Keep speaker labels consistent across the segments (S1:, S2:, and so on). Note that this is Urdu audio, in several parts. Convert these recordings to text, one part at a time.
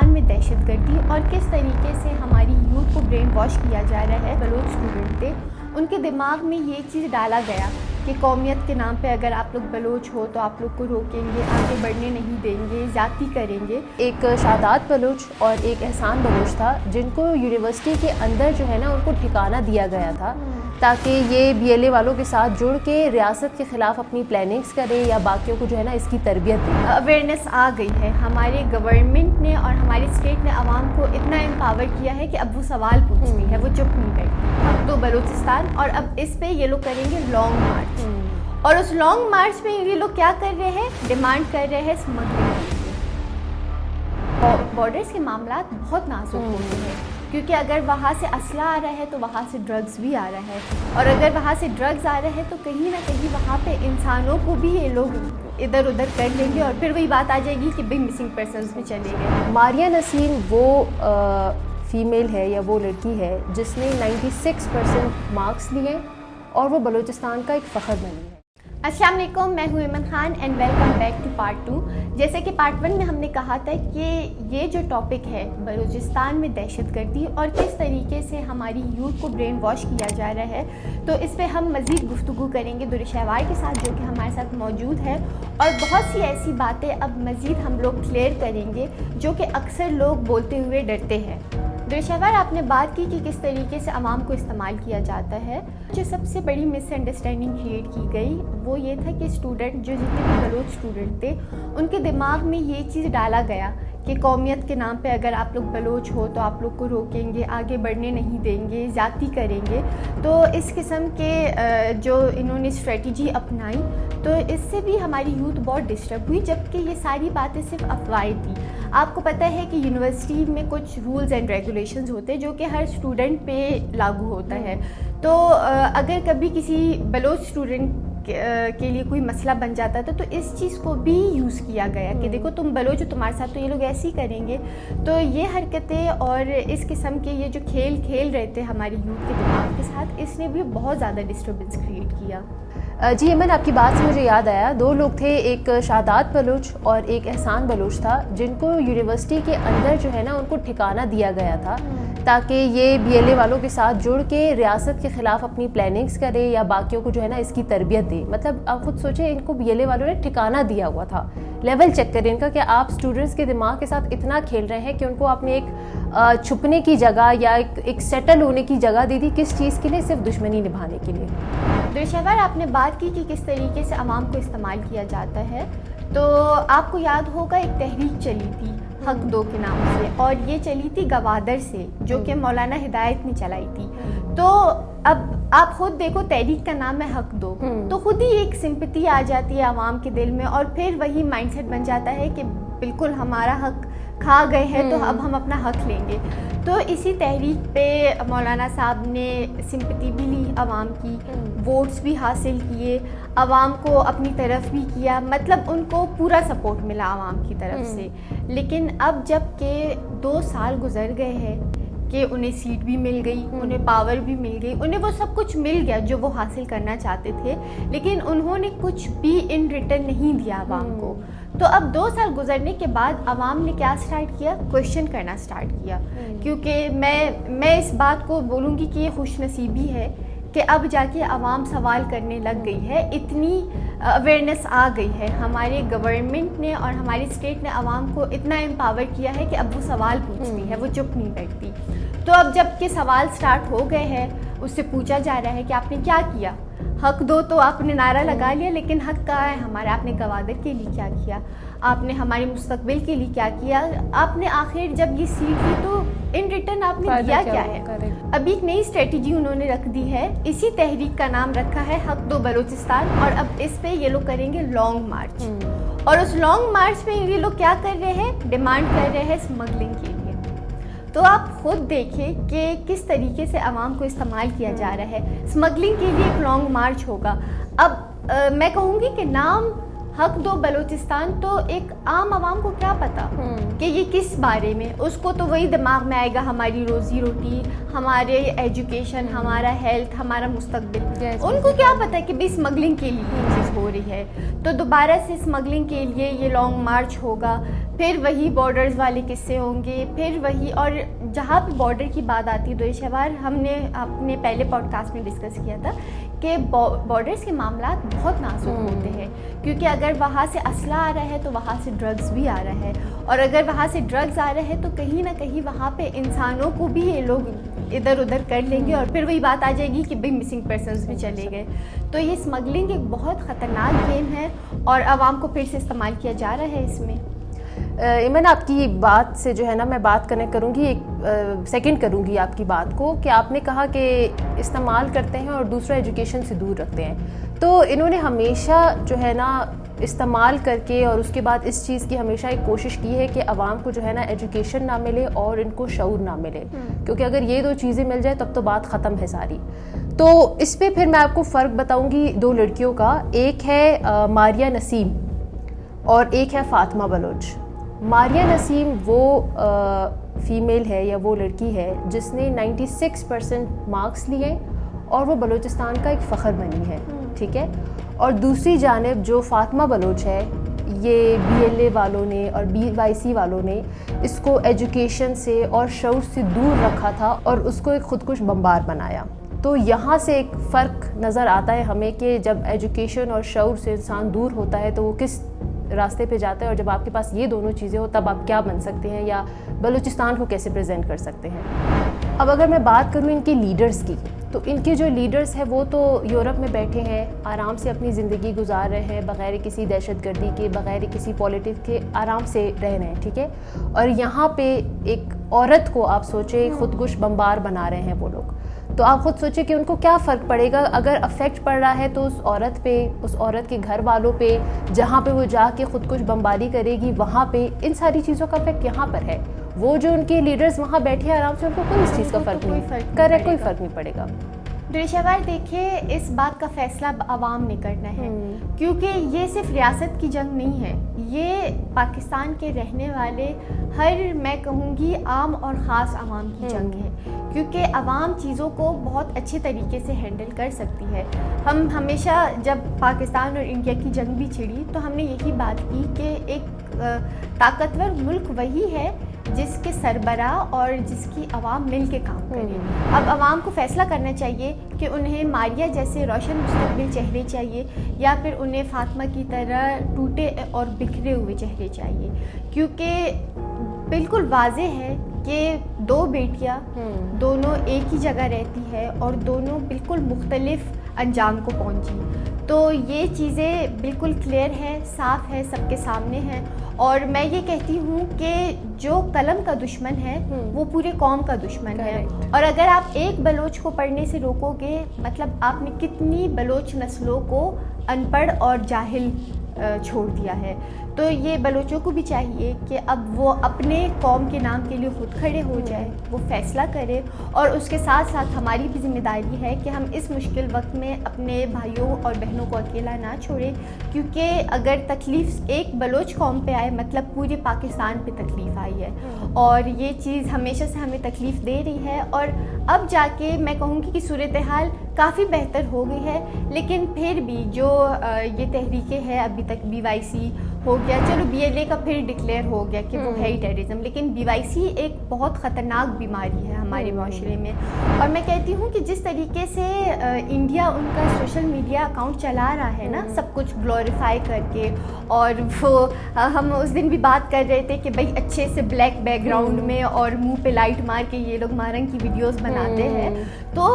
S1: میں دہشت گردی اور کس طریقے سے ہماری یوتھ کو برین واش کیا جا رہا ہے. بلوچ اسٹوڈنٹ تھے, ان کے دماغ میں یہ چیز ڈالا گیا کہ قومیت کے نام پہ اگر آپ لوگ بلوچ ہو تو آپ لوگ کو روکیں گے, آگے بڑھنے نہیں دیں گے, زیادتی کریں گے.
S2: ایک شادات بلوچ اور ایک احسان بلوچ تھا جن کو یونیورسٹی کے اندر جو ہے نا ان کو ٹھکانہ دیا گیا تھا تاکہ یہ بی ایل اے والوں کے ساتھ جڑ کے ریاست کے خلاف اپنی پلاننگز کریں یا باقیوں کو جو ہے نا اس کی تربیت دیں.
S1: اویئرنیس آ گئی ہے, ہمارے گورنمنٹ نے اور ہماری اسٹیٹ نے عوام کو اتنا امپاور کیا ہے کہ اب وہ سوال پوچھتی ہے, وہ چپ نہیں بیٹھتی. اب تو بلوچستان, اور اب اس پہ یہ لوگ کریں گے لانگ مارچ, اور اس لانگ مارچ میں یہ لوگ کیا کر رہے ہیں, ڈیمانڈ کر رہے ہیں اسمگلنگ. بارڈرز کے معاملات بہت نازک ہوتے ہیں کیونکہ اگر وہاں سے اسلحہ آ رہا ہے تو وہاں سے ڈرگز بھی آ رہا ہے, اور اگر وہاں سے ڈرگز آ رہے ہیں تو کہیں نہ کہیں وہاں پہ انسانوں کو بھی یہ لوگ ادھر ادھر کر لیں گے, اور پھر وہی بات آ جائے گی کہ بگ مسنگ پرسنز میں چلے گئے.
S2: ماریہ نسیم وہ فیمیل ہے یا وہ لڑکی ہے جس نے 96% مارکس لیے اور وہ بلوچستان کا ایک فخر بنی ہے.
S1: السلام علیکم, میں ہوں Aiman Khan and welcome back to part 2. جیسے کہ پارٹ 1 میں ہم نے کہا تھا کہ یہ جو ٹاپک ہے بلوچستان میں دہشت گردی اور کس طریقے سے ہماری یوتھ کو برین واش کیا جا رہا ہے, تو اس پہ ہم مزید گفتگو کریں گے در شہوار کے ساتھ جو کہ ہمارے ساتھ موجود ہے, اور بہت سی ایسی باتیں اب مزید ہم لوگ کلیئر کریں گے جو کہ اکثر لوگ بولتے ہوئے ڈرتے ہیں. درشہوار آپ نے بات کی کہ کس طریقے سے عوام کو استعمال کیا جاتا ہے. جو سب سے بڑی مس انڈرسٹینڈنگ کریٹ کی گئی وہ یہ تھا کہ اسٹوڈنٹ جو جتنے بھی بلوچ اسٹوڈنٹ تھے ان کے دماغ میں یہ چیز ڈالا گیا کہ قومیت کے نام پہ اگر آپ لوگ بلوچ ہو تو آپ لوگ کو روکیں گے, آگے بڑھنے نہیں دیں گے, زیادتی کریں گے. تو اس قسم کے جو انہوں نے اسٹریٹجی اپنائی تو اس سے بھی ہماری یوتھ بہت ڈسٹرب ہوئی, جبکہ یہ ساری باتیں صرف افواہیں تھیں. آپ کو پتہ ہے کہ یونیورسٹی میں کچھ رولز اینڈ ریگولیشنز ہوتے ہیں جو کہ ہر اسٹوڈنٹ پہ لاگو ہوتا ہے. تو اگر کبھی کسی بلوچ اسٹوڈنٹ کے لیے کوئی مسئلہ بن جاتا تھا تو اس چیز کو بھی یوز کیا گیا کہ دیکھو تم بلوچ ہو, تمہارے ساتھ تو یہ لوگ ایسے ہی کریں گے. تو یہ حرکتیں اور اس قسم کے یہ جو کھیل رہے تھے ہماری یوتھ کے دماغ کے ساتھ, اس نے بھی بہت زیادہ ڈسٹربنس کریٹ کیا.
S2: جی ایمن, آپ کی بات سے مجھے یاد آیا, دو لوگ تھے, ایک شادات بلوچ اور ایک احسان بلوچ تھا جن کو یونیورسٹی کے اندر جو ہے نا ان کو ٹھکانہ دیا گیا تھا تاکہ یہ بی ایل اے والوں کے ساتھ جڑ کے ریاست کے خلاف اپنی پلاننگز کریں یا باقیوں کو جو ہے نا اس کی تربیت دیں. مطلب آپ خود سوچیں, ان کو بی ایل اے والوں نے ٹھکانہ دیا ہوا تھا. لیول چیک کریں ان کا کہ آپ اسٹوڈنٹس کے دماغ کے ساتھ اتنا کھیل رہے ہیں کہ ان کو آپ نے ایک چھپنے کی جگہ یا ایک سیٹل ہونے کی جگہ دے دی. کس چیز کے لیے؟ صرف دشمنی نبھانے کے لیے.
S1: درشہوار آپ نے بات کی کہ کس طریقے سے عوام کو استعمال کیا جاتا ہے, تو آپ کو یاد ہوگا ایک تحریک چلی تھی حق دو کے نام سے, اور یہ چلی تھی گوادر سے جو کہ مولانا ہدایت نے چلائی تھی. تو اب آپ خود دیکھو, تحریک کا نام ہے حق دو, تو خود ہی ایک سمپتی آ جاتی ہے عوام کے دل میں, اور پھر وہی مائنڈ سیٹ بن جاتا ہے کہ بالکل ہمارا حق کھا گئے ہیں تو اب ہم اپنا حق لیں گے. تو اسی تحریک پہ مولانا صاحب نے سمپتی بھی لی عوام کی, ووٹس بھی حاصل کیے, عوام کو اپنی طرف بھی کیا, مطلب ان کو پورا سپورٹ ملا عوام کی طرف سے. لیکن اب جب کہ 2 سال گزر گئے ہیں کہ انہیں سیٹ بھی مل گئی, انہیں پاور بھی مل گئی, انہیں وہ سب کچھ مل گیا جو وہ حاصل کرنا چاہتے تھے, لیکن انہوں نے کچھ بھی ان ریٹرن نہیں دیا عوام کو. تو اب 2 سال گزرنے کے بعد عوام نے کیا سٹارٹ کیا, کویشچن کرنا سٹارٹ کیا. کیونکہ میں اس بات کو بولوں گی کہ یہ خوش نصیبی ہے کہ اب جا کے عوام سوال کرنے لگ گئی ہے, اتنی اویئرنیس آ گئی ہے. ہمارے گورنمنٹ نے اور ہماری اسٹیٹ نے عوام کو اتنا امپاور کیا ہے کہ اب وہ سوال پوچھتی ہے, وہ چپ نہیں بیٹھتی. تو اب جب کہ سوال سٹارٹ ہو گئے ہیں, اس سے پوچھا جا رہا ہے کہ آپ نے کیا کیا. حق دو تو آپ نے نعرہ لگا لیا, لیکن حق کہاں ہے ہمارا؟ آپ نے گوادر کے لیے کیا کیا, آپ نے ہمارے مستقبل کے لیے کیا کیا, آپ نے آخر جب یہ سیٹ لی تو ان ریٹرن آپ نے دیا کیا ہے؟ ابھی ایک نئی اسٹریٹجی انہوں نے رکھ دی ہے, اسی تحریک کا نام رکھا ہے حق دو بلوچستان, اور اب اس پہ یہ لوگ کریں گے لانگ مارچ. اور اس لانگ مارچ میں یہ لوگ کیا کر رہے ہیں, ڈیمانڈ کر رہے ہیں اسمگلنگ کے لیے. تو آپ خود دیکھیں کہ کس طریقے سے عوام کو استعمال کیا جا رہا ہے. اسمگلنگ کے لیے ایک لانگ مارچ ہوگا. اب میں کہوں گی کہ نام حق دو بلوچستان تو ایک عام عوام کو کیا پتا کہ یہ کس بارے میں, اس کو تو وہی دماغ میں آئے گا ہماری روزی روٹی, ہمارے ایجوکیشن, ہمارا ہیلتھ, ہمارا مستقبل. ان کو کیا پتا کہ بھی اسمگلنگ کے لیے یہ چیز ہو رہی ہے. تو دوبارہ سے اسمگلنگ کے لیے یہ لانگ مارچ ہوگا. پھر وہی بارڈرز والے قصے ہوں گے، پھر وہی. اور جہاں پہ بارڈر کی بات آتی ہے دوئی شہوار، ہم نے اپنے پہلے پوڈ کاسٹ میں ڈسکس کیا تھا کہ بارڈرز کے معاملات بہت نازک ہوتے ہیں، کیونکہ اگر وہاں سے اسلحہ آ رہا ہے تو وہاں سے ڈرگز بھی آ رہا ہے، اور اگر وہاں سے ڈرگز آ رہے ہیں تو کہیں نہ کہیں وہاں پہ انسانوں کو بھی یہ لوگ ادھر ادھر کر لیں گے، اور پھر وہی بات آ جائے گی کہ بھئی مسنگ پرسنز بھی چلے گئے. تو یہ اسمگلنگ ایک بہت خطرناک گیم ہے اور عوام کو پھر سے استعمال کیا جا رہا ہے اس میں.
S2: ایمن آپ کی بات سے جو ہے نا میں بات کنیکٹ کروں گی، ایک سیکنڈ کروں گی آپ کی بات کو، کہ آپ نے کہا کہ استعمال کرتے ہیں اور دوسرا ایجوکیشن سے دور رکھتے ہیں. تو انہوں نے ہمیشہ جو ہے نا استعمال کر کے اور اس کے بعد اس چیز کی ہمیشہ ایک کوشش کی ہے کہ عوام کو جو ہے نا ایجوکیشن نہ ملے اور ان کو شعور نہ ملے، کیونکہ اگر یہ دو چیزیں مل جائے تب تو بات ختم ہے ساری. تو اس پہ پھر میں آپ کو فرق بتاؤں گی دو لڑکیوں کا، ایک ہے ماریہ نسیم اور ایک ہے فاطمہ بلوچ. ماریہ نسیم وہ فیمیل ہے یا وہ لڑکی ہے جس نے 96% مارکس لیے اور وہ بلوچستان کا ایک فخر بنی ہے، ٹھیک ہے. اور دوسری جانب جو فاطمہ بلوچ ہے، یہ BLA والوں نے اور BYC والوں نے اس کو ایجوکیشن سے اور شعور سے دور رکھا تھا اور اس کو ایک خودکش بمبار بنایا. تو یہاں سے ایک فرق نظر آتا ہے ہمیں کہ جب ایجوکیشن اور شعور سے انسان دور ہوتا ہے تو وہ کس راستے پہ جاتا ہے، اور جب آپ کے پاس یہ دونوں چیزیں ہو تب آپ کیا بن سکتے ہیں یا بلوچستان کو کیسے پریزنٹ کر سکتے ہیں. اب اگر میں بات کروں ان کے لیڈرز کی، تو ان کے جو لیڈرز ہیں وہ تو یورپ میں بیٹھے ہیں، آرام سے اپنی زندگی گزار رہے ہیں، بغیر کسی دہشت گردی کے، بغیر کسی پولیٹکس کے آرام سے رہ رہے ہیں، ٹھیک ہے. اور یہاں پہ ایک عورت کو آپ سوچیں خودکش بمبار بنا رہے ہیں وہ لوگ. تو آپ خود سوچیں کہ ان کو کیا فرق پڑے گا اگر افیکٹ پڑ رہا ہے تو اس عورت پہ، اس عورت کے گھر والوں پہ، جہاں پہ وہ جا کے خودکش بمباری کرے گی وہاں پہ. ان ساری چیزوں کا افیکٹ یہاں پر ہے. وہ جو ان کے لیڈرز وہاں بیٹھے ہیں آرام سے، ان کو کوئی اس چیز کا فرق نہیں کر رہا، کوئی فرق نہیں پڑے گا.
S1: دریشہوار دیکھیے، اس بات کا فیصلہ عوام نے کرنا ہے، کیونکہ یہ صرف ریاست کی جنگ نہیں ہے، یہ پاکستان کے رہنے والے ہر، میں کہوں گی عام اور خاص عوام کی جنگ ہے، کیونکہ عوام چیزوں کو بہت اچھے طریقے سے ہینڈل کر سکتی ہے. ہم ہمیشہ جب پاکستان اور انڈیا کی جنگ بھی چھڑی تو ہم نے یہی بات کی کہ ایک طاقتور ملک وہی ہے جس کے سربراہ اور جس کی عوام مل کے کام کرے. اب عوام کو فیصلہ کرنا چاہیے کہ انہیں ماریہ جیسے روشن مستقبل چہرے چاہیے یا پھر انہیں فاطمہ کی طرح ٹوٹے اور بکھرے ہوئے چہرے چاہیے، کیونکہ بالکل واضح ہے کہ دو بیٹیاں دونوں ایک ہی جگہ رہتی ہے اور دونوں بالکل مختلف انجام کو پہنچی. تو یہ چیزیں بالکل کلیئر ہے، صاف ہے، سب کے سامنے ہیں. اور میں یہ کہتی ہوں کہ جو قلم کا دشمن ہے وہ پورے قوم کا دشمن ہے. اور اگر آپ ایک بلوچ کو پڑھنے سے روکو گے، مطلب آپ نے کتنی بلوچ نسلوں کو ان پڑھ اور جاہل چھوڑ دیا ہے. تو یہ بلوچوں کو بھی چاہیے کہ اب وہ اپنے قوم کے نام کے لیے خود کھڑے ہو جائے، وہ فیصلہ کرے. اور اس کے ساتھ ساتھ ہماری بھی ذمہ داری ہے کہ ہم اس مشکل وقت میں اپنے بھائیوں اور بہنوں کو اکیلا نہ چھوڑیں، کیونکہ اگر تکلیف ایک بلوچ قوم پہ آئے مطلب پورے پاکستان پہ تکلیف آئی ہے، اور یہ چیز ہمیشہ سے ہمیں تکلیف دے رہی ہے. اور اب جا کے میں کہوں گی کہ صورتحال کافی بہتر ہو گئی ہے، لیکن پھر بھی جو یہ تحریکیں ہیں ابھی تک BYC ہو گیا، چلو BLA کا پھر ڈکلیئر ہو گیا کہ وہ ہے ہی ٹیررزم، لیکن BYC ایک بہت خطرناک بیماری ہے ہمارے معاشرے میں. اور میں کہتی ہوں کہ جس طریقے سے انڈیا ان کا سوشل میڈیا اکاؤنٹ چلا رہا ہے نا، سب کچھ گلوریفائی کر کے، اور وہ ہم اس دن بھی بات کر رہے تھے کہ بھائی اچھے سے بلیک بیک گراؤنڈ میں اور منہ پہ لائٹ مار کے یہ لوگ مارنگ کی ویڈیوز بناتے ہیں، تو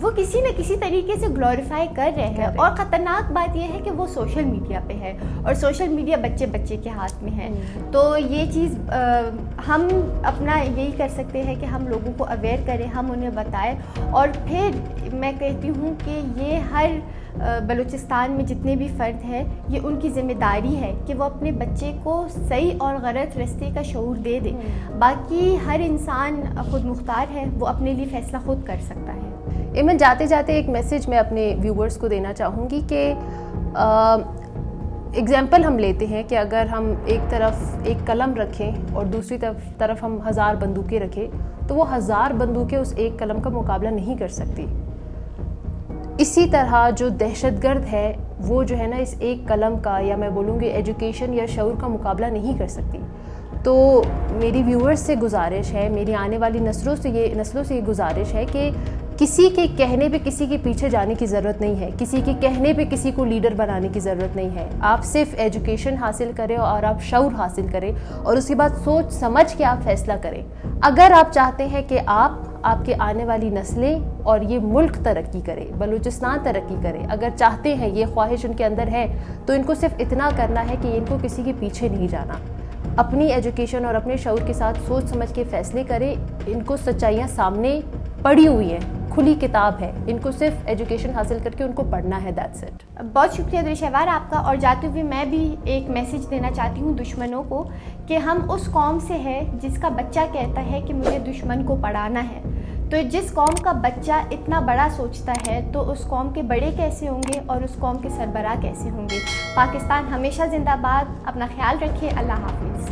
S1: وہ کسی نہ کسی طریقے سے گلوریفائی کر رہے ہیں. اور خطرناک بات یہ ہے کہ وہ سوشل میڈیا پہ ہے، اور سوشل میڈیا بچے کے ہاتھ میں ہے. تو یہ چیز ہم اپنا یہی کر سکتے ہیں کہ ہم لوگوں کو اویئر کریں، ہم انہیں بتائیں. اور پھر میں کہتی ہوں کہ یہ ہر بلوچستان میں جتنے بھی فرد ہیں، یہ ان کی ذمہ داری ہے کہ وہ اپنے بچے کو صحیح اور غلط راستے کا شعور دے دیں. باقی ہر انسان خود مختار ہے، وہ اپنے لیے فیصلہ خود کر سکتا ہے.
S2: ایمن جاتے جاتے ایک میسیج میں اپنے ویورز کو دینا چاہوں گی کہ ایگزامپل ہم لیتے ہیں کہ اگر ہم ایک طرف ایک قلم رکھیں اور دوسری طرف ہم 1000 بندوقیں رکھیں تو وہ 1000 بندوقیں اس ایک قلم کا مقابلہ نہیں کر سکتی. اسی طرح جو دہشت گرد ہے وہ جو ہے نا اس ایک قلم کا، یا میں بولوں گی ایجوکیشن یا شعور کا مقابلہ نہیں کر سکتی. تو میری ویورز سے گزارش ہے, میری آنے والی نسلوں سے یہ گزارش ہے کہ کسی کے کہنے پہ کسی کے پیچھے جانے کی ضرورت نہیں ہے, کسی کے کہنے پہ کسی کو لیڈر بنانے کی ضرورت نہیں ہے. آپ صرف ایجوکیشن حاصل کریں اور آپ شعور حاصل کریں اور اس کے بعد سوچ سمجھ کے آپ فیصلہ کریں. اگر آپ چاہتے ہیں کہ آپ کے آنے والی نسلیں اور یہ ملک ترقی کرے, بلوچستان ترقی کرے, اگر چاہتے ہیں, یہ خواہش ان کے اندر ہے, تو ان کو صرف اتنا کرنا ہے کہ ان کو کسی کے پیچھے نہیں جانا. اپنی ایجوکیشن اور اپنے شعور کے ساتھ سوچ سمجھ کے فیصلے کریں. ان کو سچائیاں سامنے پڑھی ہوئی ہیں, کھلی کتاب ہے, ان کو صرف ایجوکیشن حاصل کر کے ان کو پڑھنا ہے. That's it.
S1: بہت شکریہ دل شہوار آپ کا. اور جاتے ہوئے میں بھی ایک میسیج دینا چاہتی ہوں دشمنوں کو کہ ہم اس قوم سے ہے جس کا بچہ کہتا ہے کہ مجھے دشمن کو پڑھانا ہے. تو جس قوم کا بچہ اتنا بڑا سوچتا ہے تو اس قوم کے بڑے کیسے ہوں گے اور اس قوم کے سربراہ کیسے ہوں گے. پاکستان ہمیشہ زندہ باد. اپنا خیال رکھیے. اللہ حافظ.